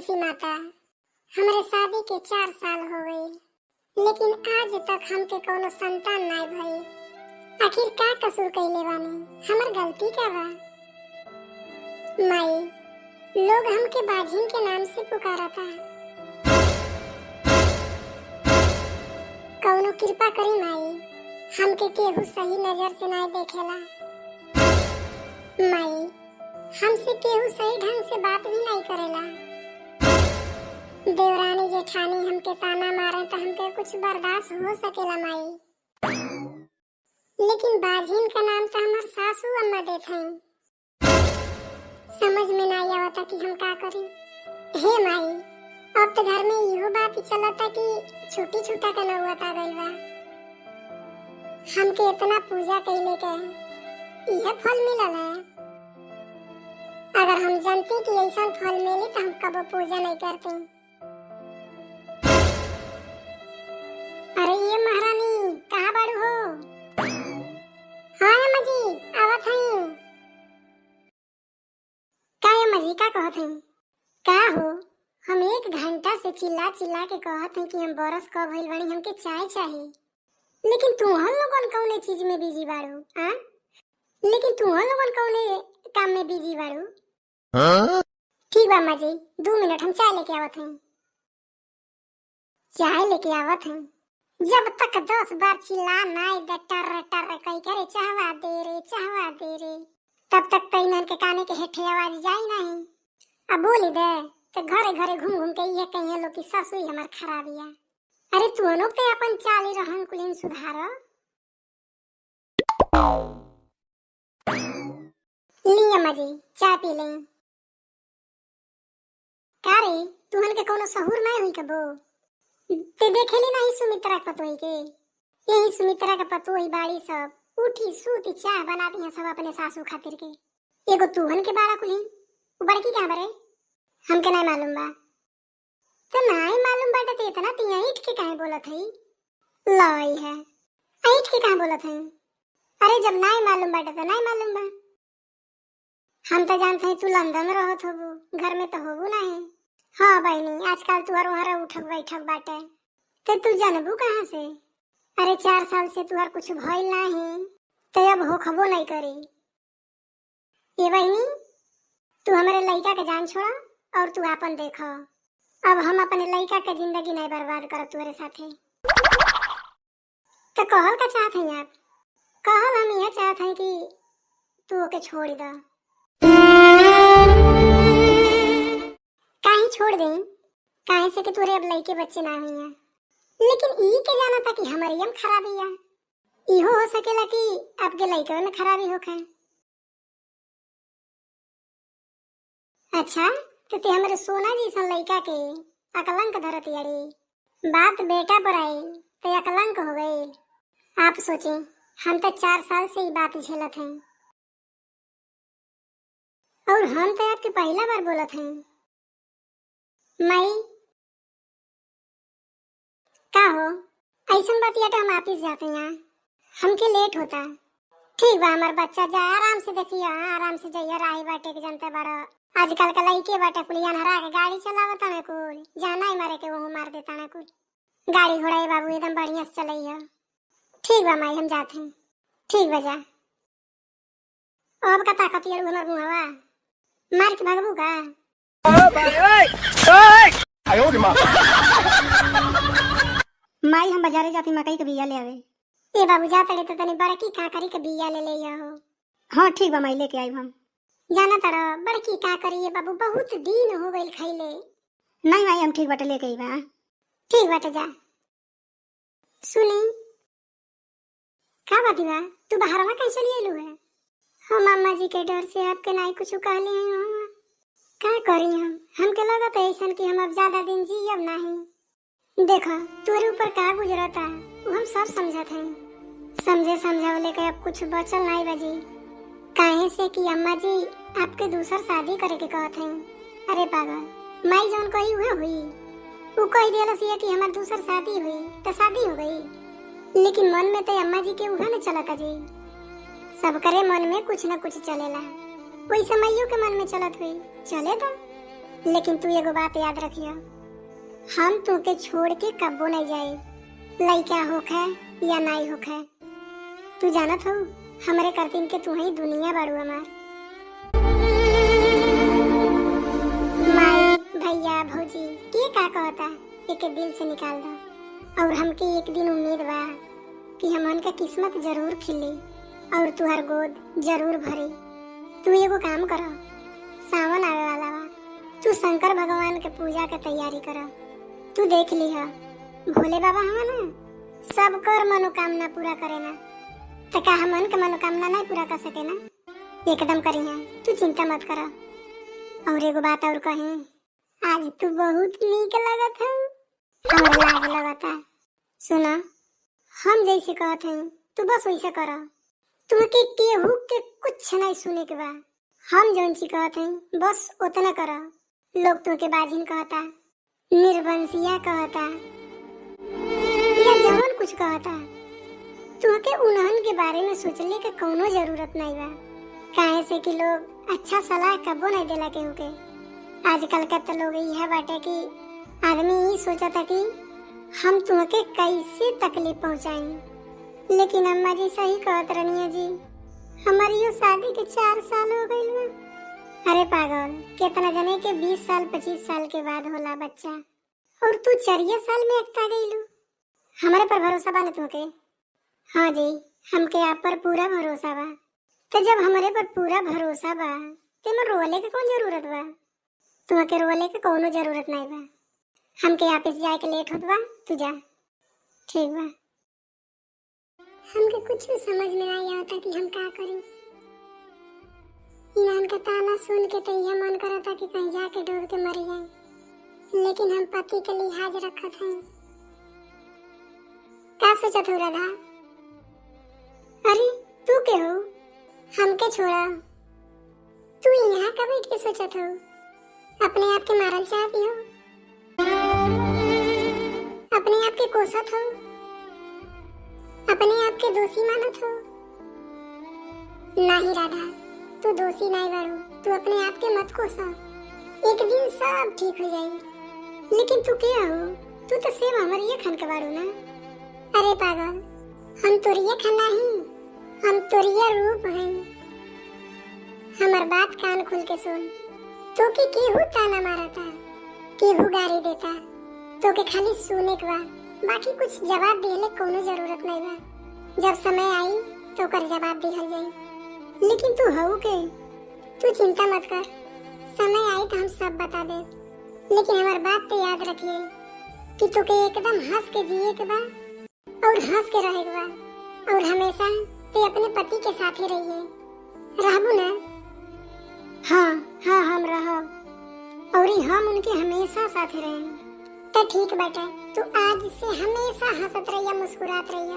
तुलसी माता, हमारे शादी के 4 साल हो गए, लेकिन आज तक हमके कोनो संतान ना भई। आखिर का कसूर कइले बानी? हमर गलती का बा? माई, लोग हमके बाझिन के नाम से पुकारता। कौनो कृपा करी माई, हमके केहू सही नजर से ना देखेला। माई, हमसे केहू सही ढंग से बात भी नहीं करेला। देवरानी जेठानी हमके ताना मारे तो हमके कुछ बर्दाश्त हो सकेला माई, लेकिन बाझिन का नाम तो हमार सासू अम्मा देत हैं। समझ में नहीं आवता कि हम का करी। हे माई, अब तो घर में इहो बात चलता कि छोटी छोटा का नौबत आ गइल बा। हमके इतना पूजा कइले के यह फल मिलल है। अगर हम जानते कि ऐसा फल मिले तो हम कबो पूजा नहीं करते। अरे ये महारानी कहाँ बाड़ू हो? हाँ अम्मा जी, आवत हई। का अम्मा जी का कहत हई? का हो? हम 1 घंटा से चिल्ला चिल्ला के कहत हई कि हम बरस कब भइल बानी, हमके चाय चाहिए। लेकिन तू हम लोगन कौने चीज में बिजी बाड़ू? हां, लेकिन तू हम लोगन कौने काम में बिजी बाड़ू? हाँ? ठीक बा अम्मा जी, 2 मिनट हम चाय लेके आवत हई। चाय लेके आवत हई। जब तक 10 बार चिल्ला नाई दे टर टर कई करे चाहवा दे रे, तब तक तैनन के काने के हेठे आवाज जाई नहीं। अब बोली दे तो घरे घरे घूम घूम के ये कहिए लोग की ससुई हमार खराबिया। अरे तू लोग ते अपन चाली रहन कुलीन सुधारो। ली अम्मा जी, चाय पी ले। का रे, तुहन के कोनो सहूर नहीं हुई कबो? ते देखेली नहीं सुमित्रा पतोही के? यही सुमित्रा का पतोही बाड़ी सब उठी सूती चाय बनाती हैं सब अपने सासू खातिर के। एगो तुहन के बाड़ा कुली, वो बड़की कहाँ बरे? हमके नहीं मालूम बा। तो नहीं मालूम बाटे ते इतना तिया ईट के काहे बोलत हई? लाई है, ईट के काहे बोलत हई? अरे जब नहीं मालूम बाटे तो नहीं मालूम बा। हम तो जानते हैं तू लंदन में रहत होबू, घर में तो होबू नहीं। हाँ बहनी, आजकल तुहर वहाँ उठक बैठक बाटे, तो तू जानबू कहाँ से? अरे 4 साल से तुहर कुछ भइल नहीं, तो अब होखबो नहीं करी। ये बहनी, तू हमारे लड़का के जान छोड़ा और तू अपन देखो। अब हम अपने लड़का के जिंदगी नहीं बर्बाद करब तुम्हारे साथे। तो कहल का चाहत हैं आप? कहल हम यह चाहत हैं कि तू ओके छोड़ द। काहे छोड़ दे? काहे से कि तोरे अब लड़के बच्चे ना हुई हैं। लेकिन ई के जाना था कि हमारी हम खराबी है। इहो हो सकेला कि आपके लड़के में खराबी होखे। अच्छा, तो ते हमारे सोना जी सन लड़का के अकलंक धरती अड़ी। बात बेटा पर आई तो अकलंक हो गई। आप सोचें, हम तो 4 साल से ही बात झेलत हैं और हम तो आपके पहला बार बोलत हैं। माई का हो? ऐसा बतिया तो हम ऑफिस जाते हैं, हमके लेट होता। ठीक बा हमार बच्चा, जा आराम से देखिए, आराम से जाइए। राही बाटे के जनता बड़ा आजकल का लड़के बाटे कुलियन हरा के गाड़ी चलावता ना कुल, जाना ही मारे के वो मार देता ना कुल। गाड़ी घोड़ा बाबू एकदम बढ़िया से चलइया। ठीक बा माई, हम जाते हैं। ठीक बा जा। अब का ताकत ये हमर मुहवा मार के भागबू का? माई हम बाजारे जाती मकई के बिया ले आवे। ए बाबू जा तड़े तो तनी बड़की काकरी के बिया ले ले हो। हां ठीक बा माई, लेके आई हम। जाना तड़ा बड़की काकरी है बाबू, बहुत दिन हो गइल खइले। नहीं माई, हम ठीक बाटे लेके आई बा। ठीक बाटे जा। सुनी का बात बा? तू बाहर में कैसे चली आइलू है? हम अम्मा जी के डर से आपके नहीं कुछ कहले हैं। का करी हमके लगत है ऐसा कि हम अब ज्यादा दिन जियब नहीं। देखा तोरे ऊपर का गुजरता वो हम सब समझत हैं। समझे समझावले के अब कुछ बचल नहीं बजी। काहे से कि अम्मा जी आपके दूसर शादी करे के कहत हैं। अरे पागल, माई जौन कही हुआ हुई, वो कही देलस ये कि हमार दूसर शादी हुई तो शादी हो गई। लेकिन मन में तो अम्मा जी के उहा न चलता जी। सब करे मन में कुछ न कुछ चलेला, वही समइयो के मन में चलत हुई चले तो। लेकिन तू एगो बात याद रखियो, हम तुके छोड़ के कब्बो नहीं जाए, लइका होखे या नहीं होखे। तू जानत हो हमरे करतीन के तू ही दुनिया बाड़ू हमार। माई भैया भौजी के का कहता एक दिल से निकाल दो, और हमके एक दिन उम्मीद बा कि हमन का किस्मत जरूर खिली और तुहार गोद जरूर भरी। तू एगो काम करो, सावन आवे वाला बा, तू शंकर भगवान के पूजा के तैयारी करो। तू देख लिहा भोले बाबा हवा ना सब कर मनोकामना पूरा करे ना, तो का हमन के मनोकामना नहीं पूरा कर सके ना? एकदम करी है, तू चिंता मत करा। और एगो बात और कही, आज तू बहुत नीक लगत है, हमरा लाज लगता। सुना, हम जैसे कहत हैं तू बस वैसे करा। तुमके केहू के कुछ नहीं सुने के बा, हम जौन सी कहत हैं बस उतना करा। लोग तुमके बाजिन कहता, निर्वंशिया कहता या जवन कुछ कहता, तुमके उन्हन के बारे में सोचले के कोनो जरूरत नहीं बा। काहे से कि लोग अच्छा सलाह कबो नहीं देला केहू के। आजकल का तो लोग यह बाटे कि आदमी ही सोचता कि हम तुमके कैसे तकलीफ पहुंचाई। लेकिन अम्मा जी सही कहत रहनी जी, हमारी यो शादी के 4 साल हो गइल बा। अरे पागल, कितना जने के 20 साल 25 साल के बाद होला बच्चा, और तू 4 साल में एकता गइलू। हमारे पर भरोसा बा न तुमके? हाँ जी, हमके आप पर पूरा भरोसा बा। तो जब हमारे पर पूरा भरोसा बा तो मैं रोले के कौन जरूरत बा? तुमके रोले के कोनो जरूरत नहीं बा। हमके ऑफिस जाए के लेट होत बा, तू जा। ठीक बा। हमके कुछ समझ में नहीं आता कि हम क्या करें। इनान का ताना सुन के तो यह मन करता कि कहीं जाके डूब के मर जाए, लेकिन हम पति के लिहाज रखत हैं। क्या सोचत हो राधा? अरे तू के हो? हमके छोड़ा, तू यहाँ का बैठ के सोचत हो? अपने आप के मारल चाहती हो? अपने आप के कोसत हो? अपने आप के दोषी मानत हो? नहीं राधा, तू दोषी नहीं बारू, तू अपने आप के मत कोसा। एक दिन सब ठीक हो जाए। लेकिन तू क्या हो? तू तो सेम हमारी खान के बारू ना। अरे पागल, हम तोरिया खाना ही, हम तोरिया रूप हैं। हमार बात कान खुल के सुन। तो के केहू ताना मारता, केहू गारी देता, तो के खाली सुने के बा, बाकी कुछ जवाब देले कोनो जरूरत नहीं बा। जब समय आई तो कर जवाब दिहल जाई। लेकिन तू हऊ के, तू चिंता मत कर, समय आई तो हम सब बता दे। लेकिन हमार बात तो याद रखिए कि तू के एकदम हंस के जिए के बा और हंस के रहे के बा, और हमेशा ते अपने पति के साथ ही रहिए। रहबू ना? हाँ हाँ, हम रहब, और हम उनके हमेशा साथ रहें। तो ठीक बेटा, तू आज से हमेशा हंसत रहिया, मुस्कुरात रहिया,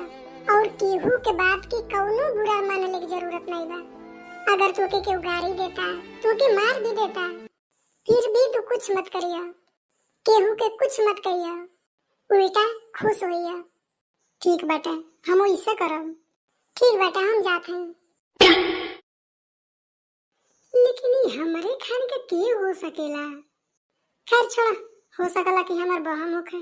और केहू के बात की कौनो बुरा मानने की जरूरत नहीं बा। अगर तू के केहू गारी देता, तू के मार भी देता, फिर भी तू कुछ मत करिया, केहू के कुछ मत कहिया, उल्टा खुश होइया। ठीक बेटा, हम इसे करब। ठीक बेटा, हम जाते हैं। लेकिन ये हमारे खान के हो सकेला? खैर छोड़ा, हो सकला कि हमार बहम होखे।